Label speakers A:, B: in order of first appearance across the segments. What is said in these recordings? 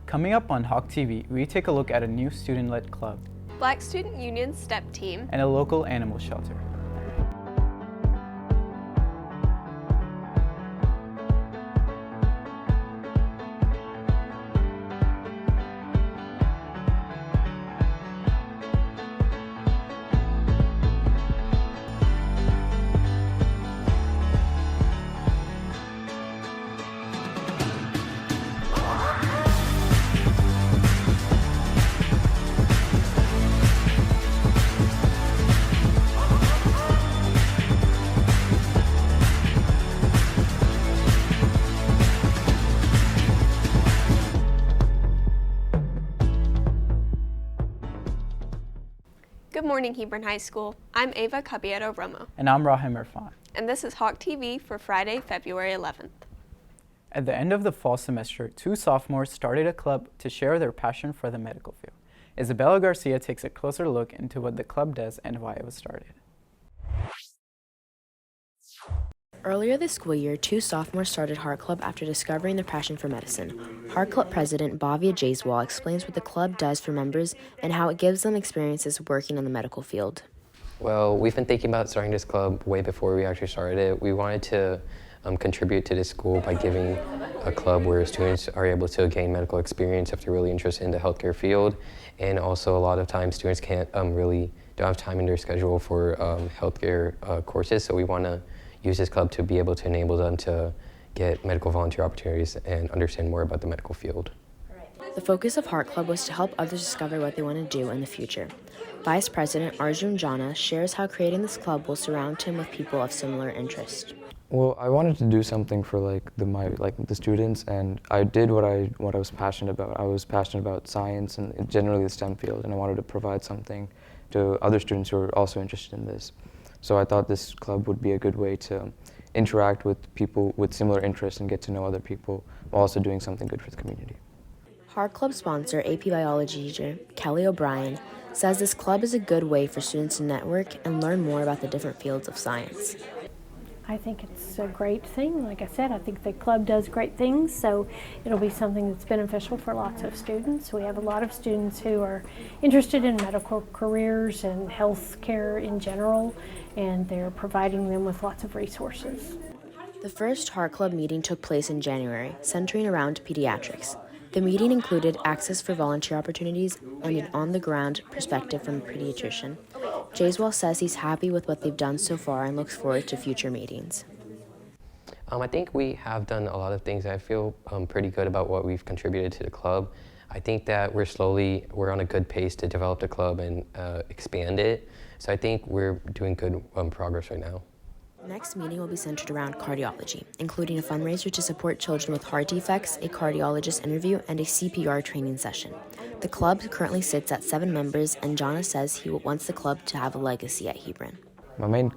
A: Coming up on Hawk TV, we take a look at a new student-led club
B: Black Student Union STEP team,
A: and a local animal shelter.
B: Good morning, Hebron High School. I'm Ava Caballero Romo,
A: And I'm Rahim Irfan.
B: and this is Hawk TV for Friday, February 11th.
A: At the end of the fall semester, two sophomores started a club to share their passion for the medical field. Isabella Garcia takes a closer look into what the club does and why it was started.
C: Earlier this school year, two sophomores started Heart Club after discovering their passion for medicine. Heart Club president Bhavya Jaiswal explains what the club does for members and how it gives them experiences working in the medical field.
D: Well, we've been thinking about starting this club way before we actually started it. We wanted to contribute to this school by giving a club where students are able to gain medical experience if they're really interested in the healthcare field. And also a lot of times students can't don't have time in their schedule for healthcare courses, so we want to use this club to be able to enable them to get medical volunteer opportunities and understand more about the medical field.
C: The focus of Heart Club was to help others discover what they want to do in the future. Vice President Arjun Jana shares how creating this club will surround him with people of similar interest.
E: Well, I wanted to do something for the students, and I did what I was passionate about. I was passionate about science and generally the STEM field, and I wanted to provide something to other students who are also interested in this. So I thought this club would be a good way to interact with people with similar interests and get to know other people while also doing something good for the community.
C: Heart Club sponsor, AP Biology teacher Kelly O'Brien, says this club is a good way for students to network and learn more about the different fields of science.
F: I think it's a great thing. Like I said, I think the club does great things, so it'll be something that's beneficial for lots of students. We have a lot of students who are interested in medical careers and health care in general, and they're providing them with lots of resources.
C: The first Heart Club meeting took place in January, centering around pediatrics. The meeting included access for volunteer opportunities and an on-the-ground perspective from a pediatrician. Jaiswal says he's happy with what they've done so far and looks forward to future meetings.
D: I think we have done a lot of things. I feel pretty good about what we've contributed to the club. I think that we're on a good pace to develop the club and expand it. So I think we're doing good progress right now.
C: The next meeting will be centered around cardiology, including a fundraiser to support children with heart defects, a cardiologist interview, and a CPR training session. The club currently sits at 7 members, and Jana says he wants the club to have a legacy at Hebron.
E: My main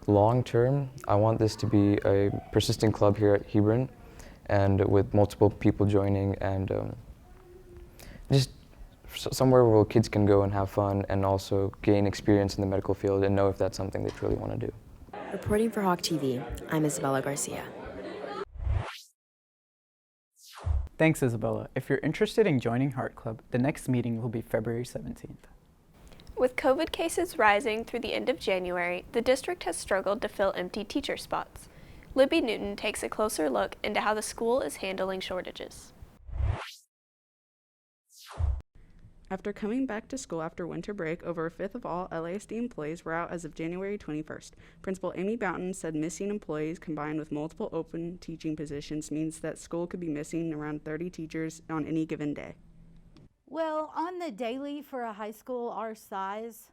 E: long term, I want this to be a persistent club here at Hebron, and with multiple people joining, and just somewhere where kids can go and have fun and also gain experience in the medical field and know if that's something they truly want to do.
C: Reporting for Hawk TV, I'm Isabella Garcia.
A: Thanks, Isabella. If you're interested in joining Heart Club, the next meeting will be February 17th.
B: With COVID cases rising through the end of January, the district has struggled to fill empty teacher spots. Libby Newton takes a closer look into how the school is handling shortages.
G: After coming back to school after winter break, over a fifth of all LASD employees were out as of January 21st. Principal Amy Boughton said missing employees combined with multiple open teaching positions means that school could be missing around 30 teachers on any given day.
H: Well, on the daily for a high school our size,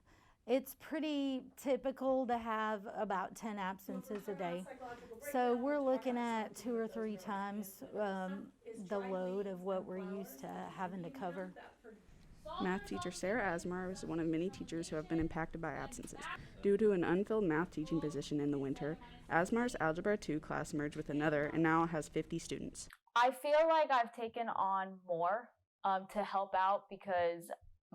H: it's pretty typical to have about 10 absences a day. So we're looking at 2 or 3 times the load of what we're used to having to cover.
G: Math teacher Sarah Asmar is one of many teachers who have been impacted by absences. Due to an unfilled math teaching position in the winter, Asmar's Algebra 2 class merged with another and now has 50 students.
I: I feel like I've taken on more to help out because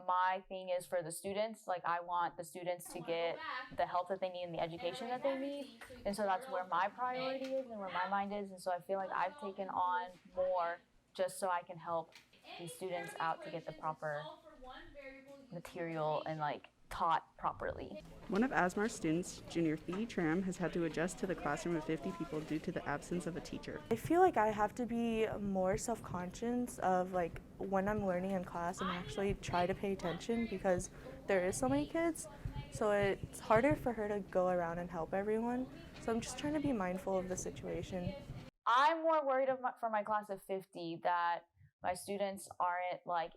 I: my thing is for the students. Like, I want the students to get the help that they need and the education that they need. And so that's where my priority is and where my mind is. And so I feel like I've taken on more just so I can help these students out to get the proper material and like taught properly.
G: One of Asmar's students, junior Thee Tram, has had to adjust to the classroom of 50 people due to the absence of a teacher.
J: I feel like I have to be more self-conscious of like when I'm learning in class and actually try to pay attention because there is so many kids. So it's harder for her to go around and help everyone. So I'm just trying to be mindful of the situation.
I: I'm more worried for my class of 50 that my students aren't like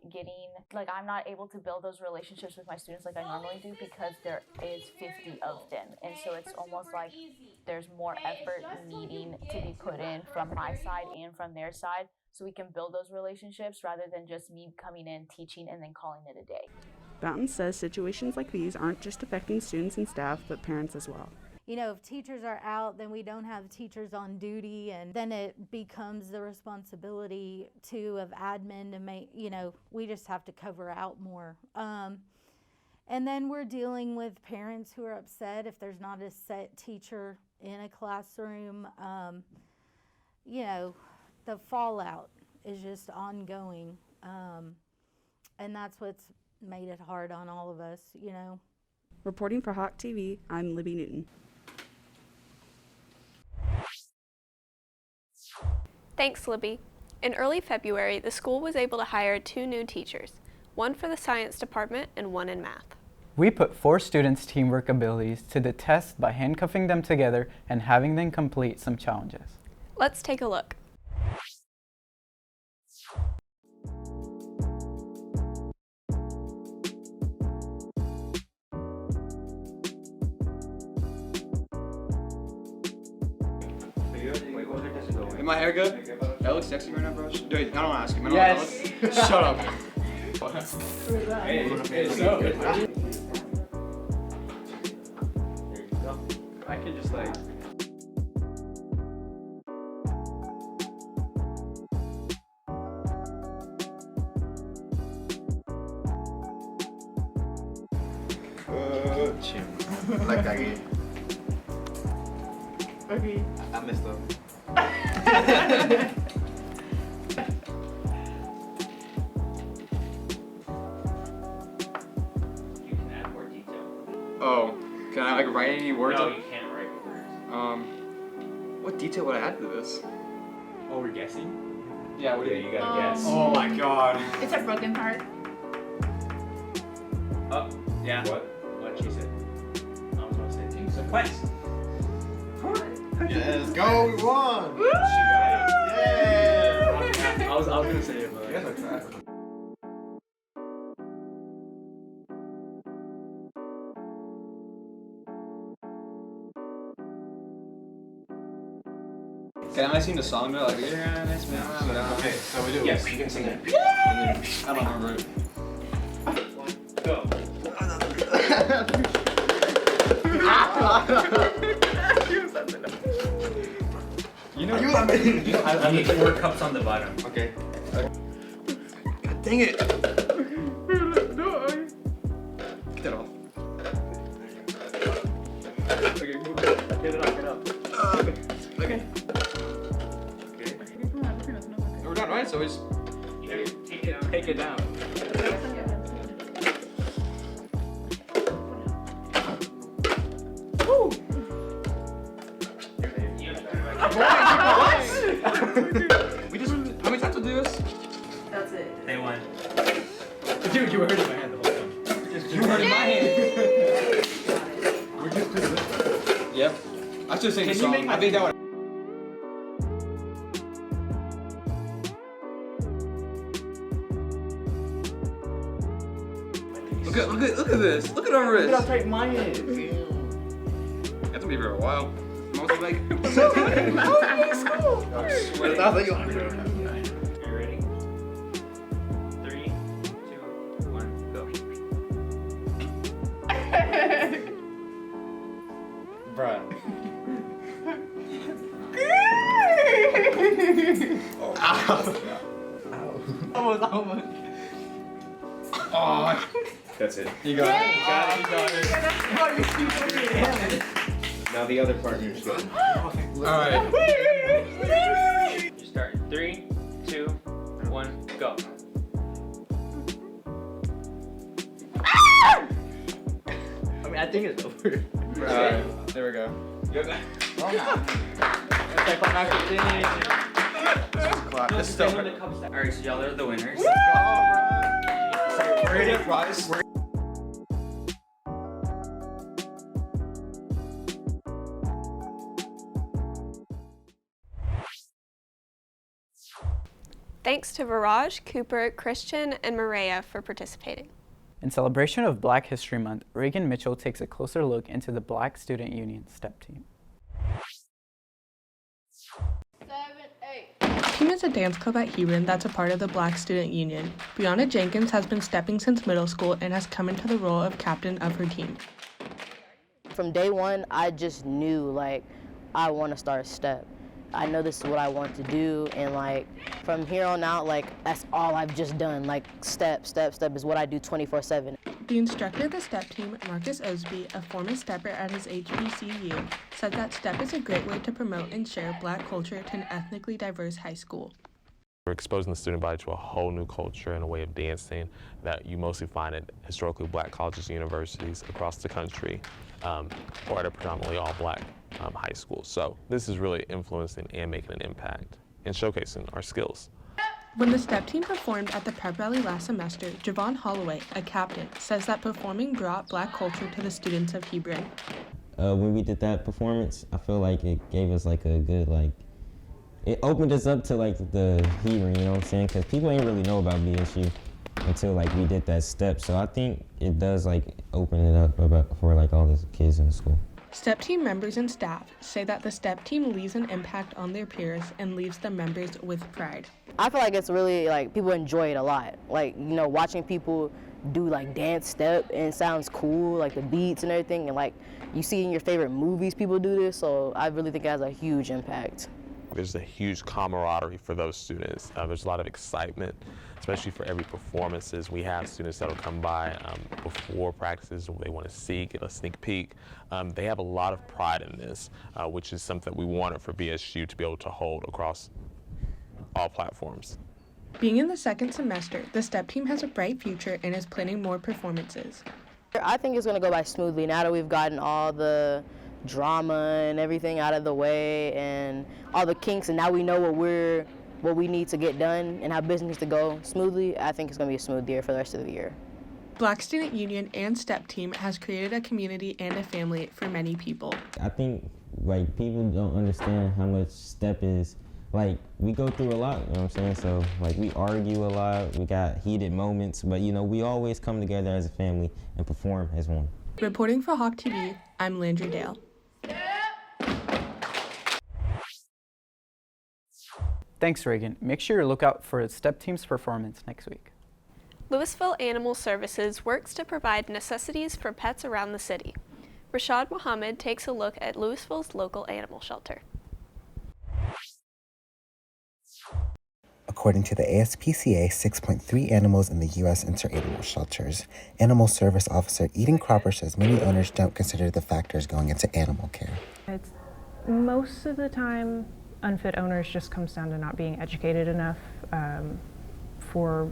I: I'm not able to build those relationships with my students like I normally do because there is 50 of them. And so it's almost like there's more effort needing to be put in from my side and from their side so we can build those relationships rather than just me coming in, teaching, and then calling it a day.
G: Boughton says situations like these aren't just affecting students and staff, but parents as well.
H: You know, if teachers are out, then we don't have teachers on duty, and then it becomes the responsibility of admin to make, we just have to cover out more. And then we're dealing with parents who are upset if there's not a set teacher in a classroom. The fallout is just ongoing. And that's what's made it hard on all of us,
G: Reporting for Hawk TV, I'm Libby Newton.
B: Thanks, Libby. In early February, the school was able to hire 2 new teachers, one for the science department and one in math.
A: We put 4 students' teamwork abilities to the test by handcuffing them together and having them complete some challenges.
B: Let's take a look.
K: Is my hair good? That looks sexy right now, bro. Dude, I don't want to ask him.
A: Yes.
K: Shut up.
A: I can just like...
K: Like again.
J: Okay.
K: I messed up.
L: You can add more detail.
K: Oh, can I like write any words?
L: No, you can't write words.
K: What detail would I add to this?
L: Oh, we're guessing?
K: Yeah, what do
L: You gotta guess.
K: Oh my god.
M: It's a broken heart.
L: Oh, yeah. What she said. I was gonna say things. So Quest.
K: Yes, go, we won!
L: She got it.
K: Yeah!
L: I was gonna say it, but
K: You guys are trash. Can I sing the song though? Like, yeah, nice man. Okay, so we do.
L: yes, you can sing it.
K: I don't remember it.
L: Go.
K: You know,
L: I need 4 cups on the bottom.
K: Okay. God dang it! Get that off. Okay, move it.
L: Get it up, get up.
K: Okay. We're done, right? So it's.
L: Take it down.
K: Woo! We just. How many times to do this?
M: That's it.
L: They won. Dude, you were hurting my hand the whole time.
K: You were in my hand. We're just doing this. Yep. I should sing the song. I think that would. Look at this. Look at our wrist.
L: Look how tight mine is.
K: That's gonna be for a while. Mostly like.
L: What
K: I think you want to do.
L: Are you ready? 3, 2, 1, go. Bruh.
K: Almost. Oh.
L: That's it.
K: You got it.
L: You got it. Now the other partner's go.
K: Alright.
L: You start. 3, 2, 1, go.
A: I think it's over.
K: Alright, there we go. Clap. This is still.
L: Alright, so y'all are the winners.
K: Ready, rise.
B: Thanks to Viraj, Cooper, Christian, and Maria for participating.
A: In celebration of Black History Month, Reagan Mitchell takes a closer look into the Black Student Union STEP team.
N: Team is a dance club at Hebron that's a part of the Black Student Union. Brianna Jenkins has been stepping since middle school and has come into the role of captain of her team.
C: From day one, I just knew, like, I want to start STEP. I know this is what I want to do, and like from here on out, like that's all I've just done. Like STEP is what I do 24/7.
N: The instructor of the STEP team, Marcus Osby, a former stepper at his HBCU, said that STEP is a great way to promote and share Black culture to an ethnically diverse high school.
O: We're exposing the student body to a whole new culture and a way of dancing that you mostly find at historically Black colleges and universities across the country, or at a predominantly all Black high school. So this is really influencing and making an impact and showcasing our skills.
N: When the STEP team performed at the prep rally last semester, Javon Holloway, a captain, says that performing brought Black culture to the students of Hebron.
P: When we did that performance, I feel like it gave us like a good, like, it opened us up to like the Hebron, you know what I'm saying? Because people ain't really know about BSU until like we did that STEP. So I think it does like open it up for like all the kids in the school.
N: STEP team members and staff say that the STEP team leaves an impact on their peers and leaves the members with pride.
C: I feel like it's really like people enjoy it a lot. Like, you know, watching people do like dance STEP and it sounds cool, like the beats and everything, and like you see in your favorite movies people do this, so I really think it has a huge impact.
O: There's a huge camaraderie for those students. There's a lot of excitement, especially for every performances. We have students that'll come by before practices. They want to see, get a sneak peek. They have a lot of pride in this, which is something that we wanted for BSU to be able to hold across all platforms.
N: Being in the second semester, the STEP team has a bright future and is planning more performances.
C: I think it's going to go by smoothly now that we've gotten all the drama and everything out of the way and all the kinks, and now we know what we need to get done and how business needs to go smoothly. I think it's going to be a smooth year for the rest of the year.
N: Black Student Union and STEP team has created a community and a family for many people.
P: I think like people don't understand how much STEP is. Like we go through a lot, you know what I'm saying? So like we argue a lot, we got heated moments, but you know, we always come together as a family and perform as one.
N: Reporting for Hawk TV, I'm Landry Dale.
A: Thanks, Reagan. Make sure you look out for the STEP team's performance next week.
B: Louisville Animal Services works to provide necessities for pets around the city. Rashad Mohammed takes a look at Louisville's local animal shelter.
Q: According to the ASPCA, 6.3 animals in the U.S. enter animal shelters. Animal Service Officer Eden Cropper says many owners don't consider the factors going into animal care.
R: It's most of the time unfit owners just comes down to not being educated enough for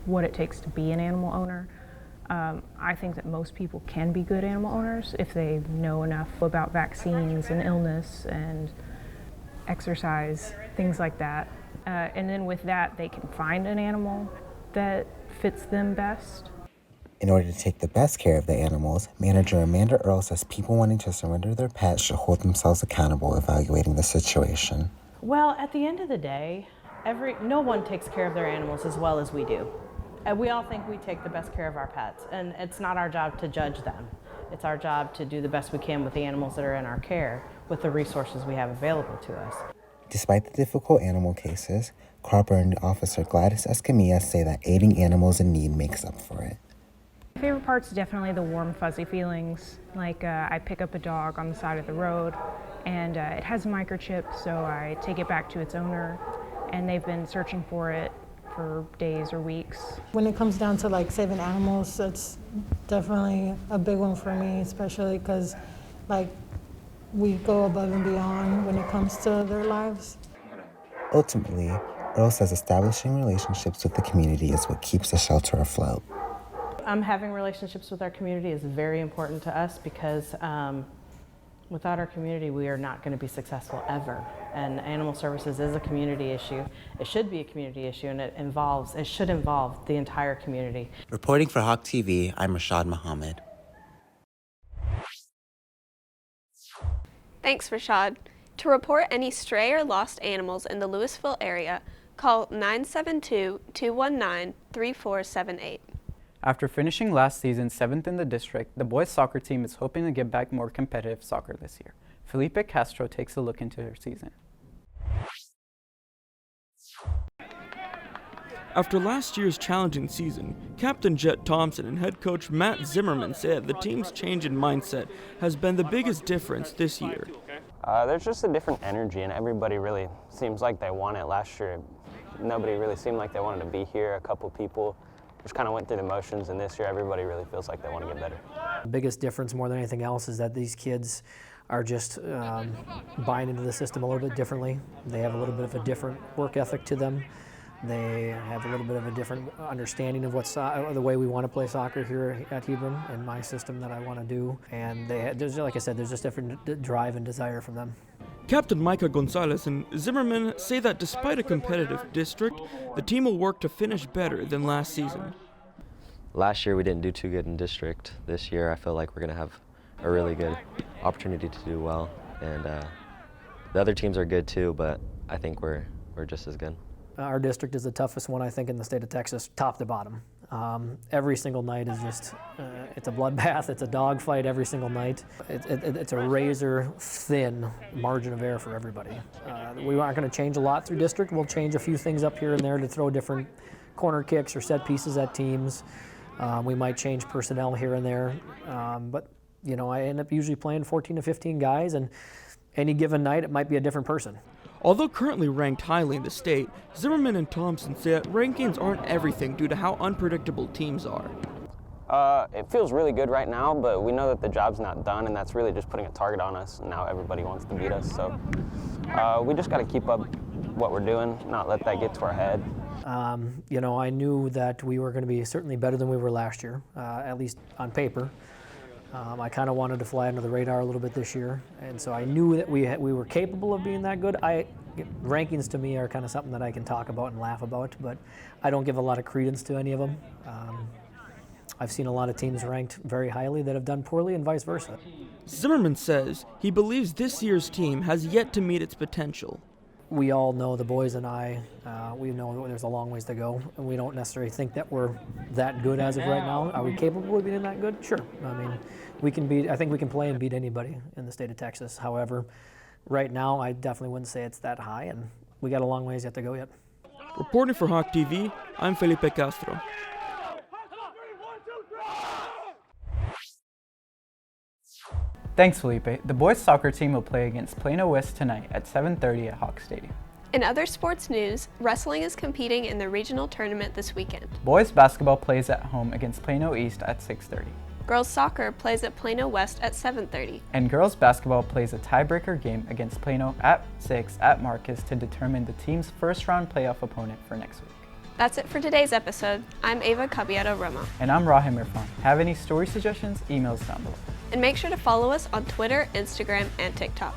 R: what it takes to be an animal owner. I think that most people can be good animal owners if they know enough about vaccines and illness and exercise, things like that. And then with that, they can find an animal that fits them best.
Q: In order to take the best care of the animals, manager Amanda Earl says people wanting to surrender their pets should hold themselves accountable evaluating the situation.
S: Well, at the end of the day, no one takes care of their animals as well as we do. And we all think we take the best care of our pets, and it's not our job to judge them. It's our job to do the best we can with the animals that are in our care with the resources we have available to us.
Q: Despite the difficult animal cases, Cropper and Officer Gladys Escamilla say that aiding animals in need makes up for it.
R: My favorite part's definitely the warm, fuzzy feelings. Like I pick up a dog on the side of the road and it has a microchip, so I take it back to its owner, and they've been searching for it for days or weeks.
T: When it comes down to like saving animals, that's definitely a big one for me, especially because like we go above and beyond when it comes to their lives.
Q: Ultimately, Earl says establishing relationships with the community is what keeps the shelter afloat.
S: Having relationships with our community is very important to us because without our community, we are not going to be successful ever. And animal services is a community issue. It should be a community issue, and it should involve the entire community.
Q: Reporting for Hawk TV, I'm Rashad Muhammad.
B: Thanks, Rashad. To report any stray or lost animals in the Louisville area, call 972-219-3478.
A: After finishing last season 7th in the district, the boys soccer team is hoping to get back more competitive soccer this year. Felipe Castro takes a look into their season.
U: After last year's challenging season, Captain Jet Thompson and head coach Matt Zimmerman said the team's change in mindset has been the biggest difference this year.
V: There's just a different energy, and everybody really seems like they want it. Last year, nobody really seemed like they wanted to be here. A couple people just kind of went through the motions, and this year everybody really feels like they want to get better.
W: The biggest difference more than anything else is that these kids are just buying into the system a little bit differently. They have a little bit of a different work ethic to them. They have a little bit of a different understanding of the way we want to play soccer here at Hebron and my system that I want to do. And there's, like I said, there's just different drive and desire from them.
U: Captain Micah Gonzalez and Zimmerman say that despite a competitive district, the team will work to finish better than last season.
X: Last year we didn't do too good in district. This year I feel like we're going to have a really good opportunity to do well. And the other teams are good too, but I think we're just as good.
W: Our district is the toughest one, I think, in the state of Texas, top to bottom. Every single night is just, it's a bloodbath, it's a dogfight every single night. It's a razor-thin margin of error for everybody. We aren't going to change a lot through district. We'll change a few things up here and there to throw different corner kicks or set pieces at teams. We might change personnel here and there. But, you know, I end up usually playing 14 to 15 guys, and any given night it might be a different person.
U: Although currently ranked highly in the state, Zimmerman and Thompson say that rankings aren't everything due to how unpredictable teams are.
V: It feels really good right now, but we know that the job's not done, and that's really just putting a target on us. Now everybody wants to beat us, so we just got to keep up what we're doing, not let that get to our head.
W: You know, I knew that we were going to be certainly better than we were last year, at least on paper. I kind of wanted to fly under the radar a little bit this year, and so I knew that we were capable of being that good. Rankings to me are kind of something that I can talk about and laugh about, but I don't give a lot of credence to any of them. I've seen a lot of teams ranked very highly that have done poorly and vice versa.
U: Zimmerman says he believes this year's team has yet to meet its potential.
W: We all know, the boys and I, we know there's a long ways to go, and we don't necessarily think that we're that good as of right now. Are we capable of being that good? Sure. I mean, I think we can play and beat anybody in the state of Texas. However, right now, I definitely wouldn't say it's that high, and we got a long ways yet to go yet.
U: Reporting for Hawk TV, I'm Felipe Castro.
A: Thanks, Felipe. The boys soccer team will play against Plano West tonight at 7:30 at Hawk Stadium.
B: In other sports news, wrestling is competing in the regional tournament this weekend.
A: Boys basketball plays at home against Plano East at 6:30.
B: Girls soccer plays at Plano West at 7:30.
A: And girls basketball plays a tiebreaker game against Plano at 6 at Marcus to determine the team's first-round playoff opponent for next week.
B: That's it for today's episode. I'm Ava Caballero Roma.
A: And I'm Rahim Irfan. Have any story suggestions? Email us down below.
B: And make sure to follow us on Twitter, Instagram, and TikTok.